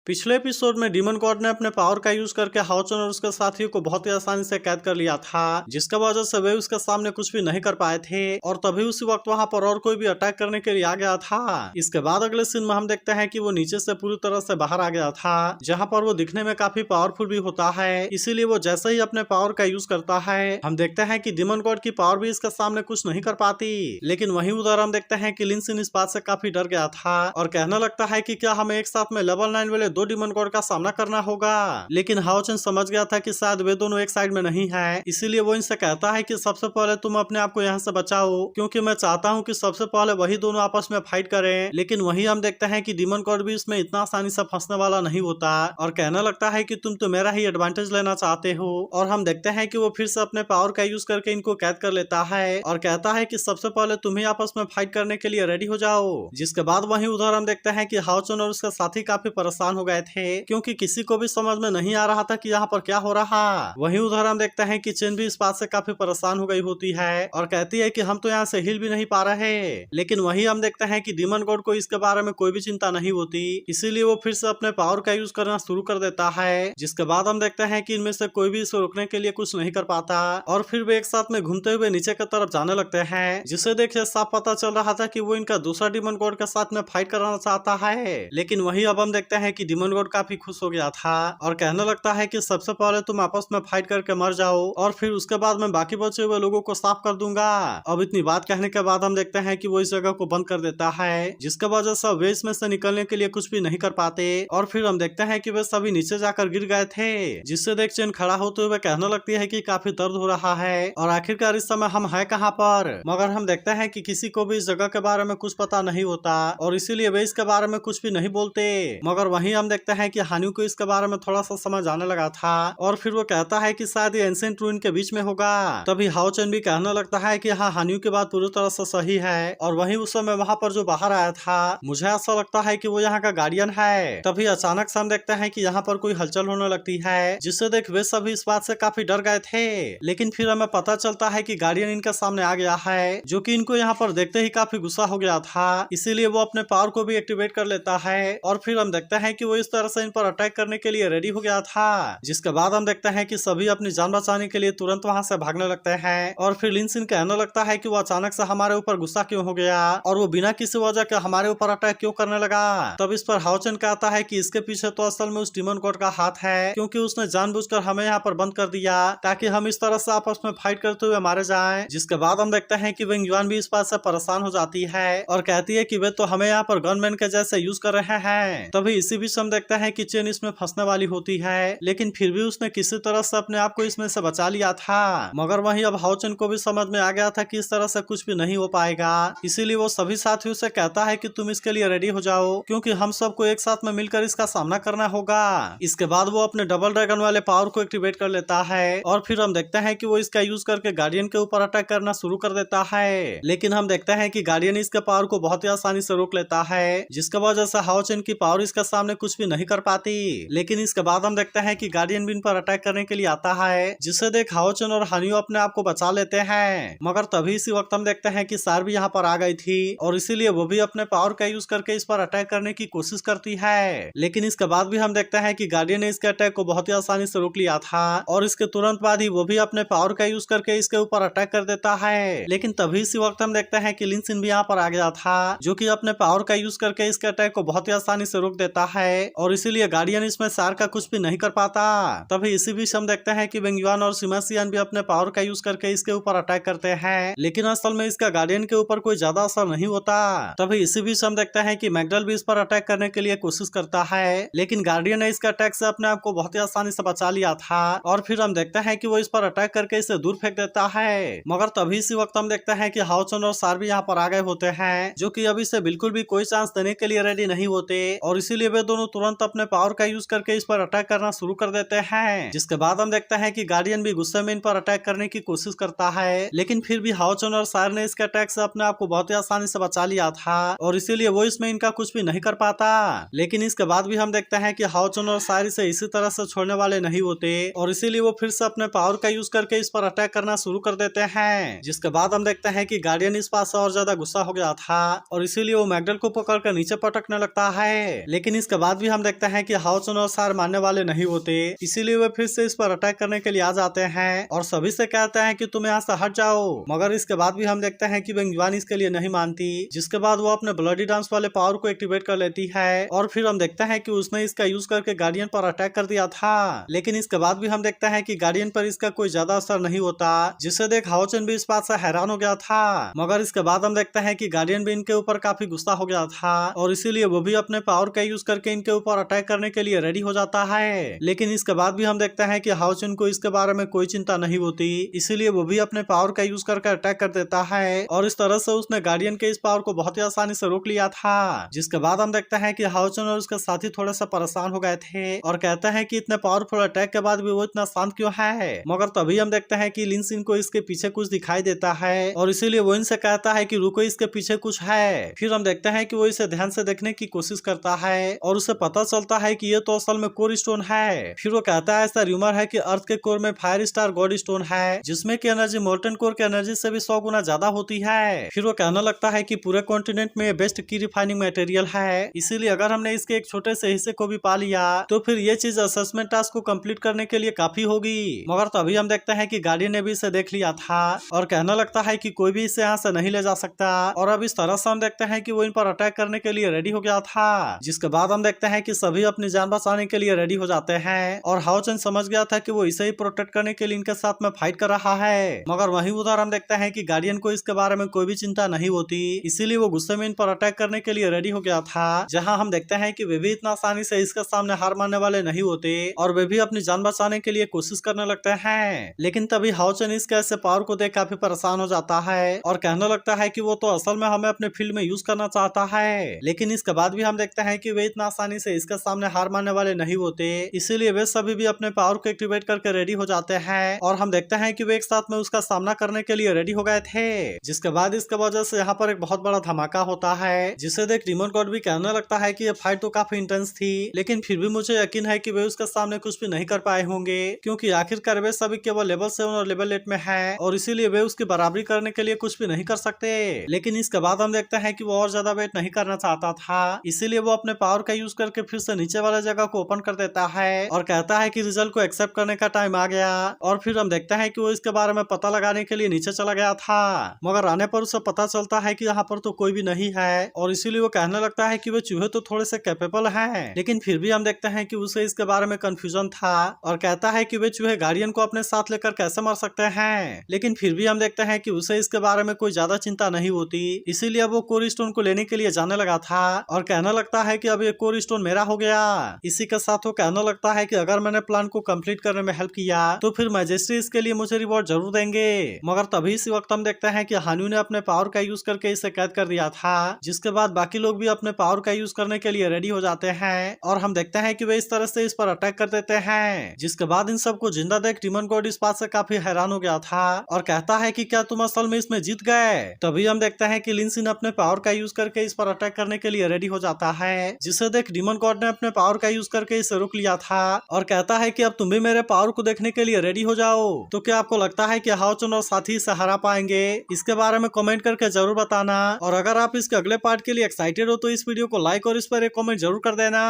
पिछले एपिसोड में demon God ने अपने पावर का यूज करके हाओचन और उसके साथियों को बहुत ही आसानी से कैद कर लिया था, जिसके वजह से वे उसके सामने कुछ भी नहीं कर पाए थे और तभी उसी वक्त वहां पर और कोई भी अटैक करने के लिए आ गया था। इसके बाद अगले सीन में हम देखते हैं कि वो नीचे से पूरी तरह से बाहर आ गया था, जहाँ पर वो दिखने में काफी पावरफुल भी होता है। इसीलिए वो जैसे ही अपने पावर का यूज करता है, हम देखते हैं कि डीमन गॉड की पावर भी इसके सामने कुछ नहीं कर पाती। लेकिन वहीं उधर हम देखते हैं कि लिन सिन इस बात से काफी डर गया था और कहने लगता है कि क्या हमें एक साथ में लेवल 9 वाले दो डीमन गॉड का सामना करना होगा। लेकिन हाओचन समझ गया था कि शायद वे दोनों एक साइड में नहीं है, इसीलिए वो इनसे कहता है कि सबसे पहले तुम अपने आप को यहाँ से बचाओ, क्योंकि मैं चाहता हूँ कि सबसे पहले वही दोनों आपस में फाइट करें। लेकिन वही हम देखते हैं कि डीमन गॉड भी इसमें इतना आसानी से फंसने वाला नहीं होता और कहने लगता है कि तुम तो मेरा ही एडवांटेज लेना चाहते हो। और हम देखते हैं कि वो फिर से अपने पावर का यूज करके इनको कैद कर लेता है और कहता है कि सबसे पहले तुम्हें आपस में फाइट करने के लिए रेडी हो जाओ। जिसके बाद वहीं उधर हम देखते हैं कि हाओचन और उसका साथी काफी परेशान हो गए थे, क्योंकि किसी को भी समझ में नहीं आ रहा था कि यहाँ पर क्या हो रहा। वहीं उधर हम देखते हैं कि चेन भी इस बात से काफी परेशान हो गई होती है और कहती है कि हम तो यहाँ से हिल भी नहीं पा रहे। लेकिन वही हम देखते हैं कि डीमन गॉड को इसके बारे में कोई भी चिंता नहीं होती, इसीलिए वो फिर से अपने पावर का यूज करना शुरू कर देता है। जिसके बाद हम देखते हैं कि इनमें से कोई भी इसे रोकने के लिए कुछ नहीं कर पाता और फिर वे एक साथ में घूमते हुए नीचे की तरफ जाने लगते हैं, जिसे देख साफ पता चल रहा था कि वो इनका दूसरा डीमन गॉड के साथ में फाइट कराना चाहता है। लेकिन वही अब हम देखते हैं कि डीमन गॉड काफी खुश हो गया था और कहने लगता है कि सबसे पहले तुम आपस में फाइट करके मर जाओ और फिर उसके बाद मैं बाकी बचे हुए लोगों को साफ कर दूंगा। अब इतनी बात कहने के बाद हम देखते हैं कि वो इस जगह को बंद कर देता है, जिसके वजह से वे इसमें से निकलने के लिए कुछ भी नहीं कर पाते और फिर हम देखते हैं कि वे सभी नीचे जाकर गिर गए थे, जिससे देख चेन खड़ा होते हुए कहने लगती है कि काफी दर्द हो रहा है और आखिरकार इस समय हम है कहाँ पर। मगर हम देखते हैं कि किसी को भी इस जगह के बारे में कुछ पता नहीं होता और इसीलिए वे इसके बारे में कुछ भी नहीं बोलते। मगर वहीं हम देखते हैं कि हानियों को इसके बारे में थोड़ा सा समझ आने लगा था और फिर वो कहता है कि शायद ये एंशिएंट रूइन के बीच में होगा। तभी हाओचन भी कहने लगता है कि हाँ, हानियों की बात पूरी तरह से सही है और वहीं उस समय वहाँ पर जो बाहर आया था, मुझे ऐसा लगता है कि वो यहाँ का गार्डियन है। तभी अचानक से हम देखते हैं कि यहाँ पर कोई हलचल होने लगती है, जिससे देख वे सभी इस बात से काफी डर गए थे। लेकिन फिर हमें पता चलता है कि गार्डियन इनके सामने आ गया है, जो कि इनको यहाँ पर देखते ही काफी गुस्सा हो गया था, इसीलिए वो अपने पावर को भी एक्टिवेट कर लेता है और फिर हम देखते हैं कि वो इस तरह से इन पर अटैक करने के लिए रेडी हो गया था। जिसके बाद हम देखते हैं कि सभी अपनी जान बचाने के लिए तुरंत वहां से भागने लगते हैं और फिर लिन सिन कहने लगता है कि वो अचानक से हमारे ऊपर गुस्सा क्यों हो गया और वो बिना किसी वजह के हमारे ऊपर अटैक क्यों करने लगा। तब इस पर हाओचन कहता है कि इसके पीछे तो असल में उस डीमन गॉड का हाथ है, क्योंकि उसने जानबूझकर हमें यहाँ पर बंद कर दिया ताकि हम इस तरह से आपस में फाइट करते हुए मारे जाएं। जिसके बाद हम देखते हैं कि वेंग युआन भी इस बात से परेशान हो जाती है और कहती है कि वे तो हमें यहाँ पर गनमैन के जैसे यूज कर रहे हैं। तभी इसी बीच हम देखते हैं कि चेन इसमें फंसने वाली होती है, लेकिन फिर भी उसने किसी तरह से अपने आप को इसमें से बचा लिया था। मगर वहीं अब हाओचन को भी समझ में आ गया था कि इस तरह से कुछ भी नहीं हो पाएगा, इसीलिए वो सभी साथियों से कहता है कि तुम इसके लिए रेडी हो जाओ, क्योंकि हम सबको एक साथ में मिलकर इसका सामना करना होगा। इसके बाद वो अपने डबल ड्रैगन वाले पावर को एक्टिवेट कर लेता है और फिर हम देखते हैं कि वो इसका यूज करके गार्डियन के ऊपर अटैक करना शुरू कर देता है। लेकिन हम देखते हैं कि गार्डियन इसके पावर को बहुत ही आसानी से रोक लेता है, जिसके वजह से हाओचन की पावर इसके सामने कुछ भी नहीं कर पाती। लेकिन इसके बाद हम देखते हैं कि गार्डियन भी इन पर अटैक करने के लिए आता है, जिससे देख हाओचन और हानियो अपने आप को बचा लेते हैं। मगर तभी इसी वक्त हम देखते हैं कि सार भी यहाँ पर आ गई थी और इसीलिए वो भी अपने पावर का यूज करके इस पर अटैक करने की कोशिश करती है। लेकिन इसके बाद भी हम देखते हैं कि गार्डियन ने इसके अटैक को बहुत ही आसानी से रोक लिया था और इसके तुरंत बाद ही वो भी अपने पावर का यूज करके इसके ऊपर अटैक कर देता है। लेकिन तभी इसी वक्त हम देखते हैं कि लिन सिन भी यहाँ पर आ गया था, जो कि अपने पावर का यूज करके इसके अटैक को बहुत ही आसानी से रोक देता है और इसीलिए गार्डियन इसमें सार का कुछ भी नहीं कर पाता। तभी इसी बीच हम देखते हैं कि वेंग युआन और सिमा सियान भी अपने पावर का यूज करके इसके ऊपर अटैक करते हैं, लेकिन असल में इसका गार्डियन के ऊपर कोई ज्यादा असर नहीं होता। तभी इसी बीच हम देखते हैं कि मैगडल भी इस पर अटैक करने के लिए कोशिश करता है, लेकिन गार्डियन ने इसके अटैक से अपने आप को बहुत ही आसानी से बचा लिया था और फिर हम देखते हैं कि वो इस पर अटैक करके इसे दूर फेंक देता है। मगर तभी इसी वक्त हम देखते हैं कि हाओचन और सार भी यहाँ पर आ गए होते हैं, जो कि अभी से बिल्कुल भी कोई चांस देने के लिए रेडी नहीं होते और इसीलिए वे दोनों तुरंत अपने पावर का यूज करके इस पर अटैक करना शुरू कर देते हैं। जिसके बाद हम देखते हैं कि गार्डियन भी गुस्से में इन पर अटैक करने की कोशिश करता है, लेकिन फिर भी हाओचन और सार ने इसके अटैक से अपने आप को बहुत ही आसानी से बचा लिया था और इसीलिए वो इसमें इनका कुछ भी नहीं कर पाता। लेकिन इसके बाद भी हम देखते हैं कि हाओचन और सार इसे इसी तरह से छोड़ने वाले नहीं होते और इसीलिए वो फिर से अपने पावर का यूज करके इस पर अटैक करना शुरू कर देते हैं। जिसके बाद हम देखते हैं कि गार्डियन इस बात से और ज्यादा गुस्सा हो गया था और इसीलिए वो मैगडल को पकड़ कर नीचे पटकने लगता है। लेकिन इसके बाद बाद भी हम देखते हैं कि हाओचन और सार मानने वाले नहीं होते, इसीलिए वे फिर से इस पर अटैक करने के लिए आ जाते हैं और सभी से कहते हैं कि तुम यहाँ से हट जाओ। मगर इसके बाद भी हम देखते हैं कि बेंगजुआन इसके लिए नहीं मानती, जिसके बाद वो अपने ब्लडी डांस वाले पावर को एक्टिवेट कर लेती है और फिर हम देखते हैं कि उसने इसका यूज करके गार्डियन पर अटैक कर दिया था। लेकिन इसके बाद भी हम देखते हैं कि गार्डियन पर इसका कोई ज्यादा असर नहीं होता, जिसे देख हाओचन भी इस बात से हैरान हो गया था। मगर इसके बाद हम देखते हैं कि गार्डियन भी इनके ऊपर काफी गुस्सा हो गया था और इसीलिए वो भी अपने पावर का यूज करके इनके ऊपर अटैक करने के लिए रेडी हो जाता है। लेकिन इसके बाद भी हम देखते हैं कि हाओचन को इसके बारे में कोई चिंता नहीं होती, इसीलिए वो भी अपने पावर का यूज करके अटैक कर देता है और इस तरह से उसने गार्डियन के इस पावर को बहुत ही आसानी से रोक लिया था। जिसके बाद हम देखते हैं कि हाओचन और उसके साथी थोड़ा सा परेशान हो गए थे और कहते हैं कि इतने पावरफुल अटैक के बाद भी वो इतना शांत क्यों है। मगर तभी हम देखते हैं कि लिनसिन को इसके पीछे कुछ दिखाई देता है और इसीलिए वो इनसे कहता है कि रुको, इसके पीछे कुछ है। फिर हम देखते हैं कि वो इसे ध्यान से देखने की कोशिश करता है और उसे पता चलता है कि ये तो असल में कोर स्टोन है। फिर वो कहता है ऐसा र्यूमर है कि अर्थ के कोर में फायर स्टार गॉड स्टोन है, जिसमें की एनर्जी मोल्टन कोर की एनर्जी से भी 100 गुना ज्यादा होती है। फिर वो कहने लगता है कि पूरे कॉन्टिनेंट में बेस्ट की रिफाइनिंग मटेरियल है, इसीलिए अगर हमने इसके एक छोटे से हिस्से को भी पा लिया तो फिर ये चीज असेसमेंट टास्क को कंप्लीट करने के लिए काफी होगी। मगर तभी हम देखते हैं कि गार्डियन ने भी इसे देख लिया था और कहने लगता है कि कोई भी इसे यहाँ से नहीं ले जा सकता और अब इस तरह से हम देखते हैं कि वो इन पर अटैक करने के लिए रेडी हो गया था। जिसके बाद हम देखते हैं कि सभी अपनी जान बचाने के लिए रेडी हो जाते हैं और हाओचन समझ गया था कि वो इसे ही प्रोटेक्ट करने के लिए इनके साथ में फाइट कर रहा है। मगर वहीं उधर हम देखते हैं कि गार्डियन को इसके बारे में कोई भी चिंता नहीं होती, इसीलिए वो गुस्से में इन पर अटैक करने के लिए रेडी हो गया था। जहाँ हम देखते हैं कि वे भी इतना आसानी से इसके सामने हार मानने वाले नहीं होते और वे भी अपनी जान बचाने के लिए कोशिश करने लगते हैं। लेकिन तभी हाओचन इसके ऐसे पावर को देख काफी परेशान हो जाता है और कहने लगता है कि वो तो असल में हमें अपने फील्ड में यूज करना चाहता है। लेकिन इसके बाद भी हम देखते हैं कि वे इतना आसानी से इसके सामने हार मानने वाले नहीं होते, इसीलिए वे सभी भी अपने पावर को एक्टिवेट करके रेडी हो जाते हैं और हम देखते हैं कि वे एक साथ में उसका सामना करने के लिए रेडी हो गए थे। जिसके बाद इसके वजह से यहाँ पर एक बहुत बड़ा धमाका होता है, जिसे देख डिमन गॉड भी कहने लगता है कि ये फाइट तो काफी इंटेंस थी, लेकिन फिर भी मुझे यकीन है कि वे उसके सामने कुछ भी नहीं कर पाए होंगे, क्योंकि आखिरकार वे सभी केवल लेवल 7 और लेवल 8 में है और इसीलिए वे उसकी बराबरी करने के लिए कुछ भी नहीं कर सकते। लेकिन इसके बाद हम देखते हैं कि वो और ज्यादा वेट नहीं करना चाहता था, इसीलिए वो अपने पावर का यूज करके फिर से नीचे वाले जगह को ओपन कर देता है और कहता है कि रिजल्ट को एक्सेप्ट करने का टाइम आ गया। और फिर हम देखते हैं कि वो इसके बारे में पता लगाने के लिए नीचे चला गया था, मगर आने पर उसे पता चलता है कि यहाँ पर तो कोई भी नहीं है और इसीलिए वो कहने लगता है कि वे चूहे तो थोड़े से कैपेबल हैं। लेकिन फिर भी हम देखते हैं कि उसे इसके बारे में कंफ्यूजन था और कहता है कि वे चूहे गार्डियन को अपने साथ लेकर कैसे मर सकते हैं। लेकिन फिर भी हम देखते हैं कि उसे इसके बारे में कोई ज्यादा चिंता नहीं होती, इसीलिए वो कोर स्टोन को लेने के लिए जाने लगा था और कहने लगता है कि अब ये कोर स्टोन मेरा हो गया। इसी के साथ वो कहने लगता है कि अगर मैंने प्लान को कंप्लीट करने में हेल्प किया तो फिर मैजेस्टी इसके लिए मुझे रिवॉर्ड जरूर देंगे। मगर तभी इसी वक्त हम देखते हैं कि हान्यू ने अपने पावर का यूज करके इसे कैद कर दिया था, जिसके बाद बाकी लोग भी अपने पावर का यूज करने के लिए रेडी हो जाते हैं और हम देखते हैं कि वे इस तरह से इस पर अटैक कर देते हैं। जिसके बाद इन सबको जिंदा देख डिमन गॉड इस बात से काफी हैरान हो गया था और कहता है कि क्या तुम असल में इसमें जीत गए। तभी हम देखते हैं कि लिनसिन अपने पावर का यूज करके इस पर अटैक करने के लिए रेडी हो जाता है, जिसे देख डिमन गॉड ने अपने पावर का यूज करके इसे रोक लिया था और कहता है कि अब तुम भी मेरे पावर को देखने के लिए रेडी हो जाओ। तो क्या आपको लगता है कि हाओचन और साथी इसे हरा पाएंगे? इसके बारे में कमेंट करके जरूर बताना और अगर आप इसके अगले पार्ट के लिए एक्साइटेड हो तो इस वीडियो को लाइक और इस पर एक कमेंट जरूर कर देना।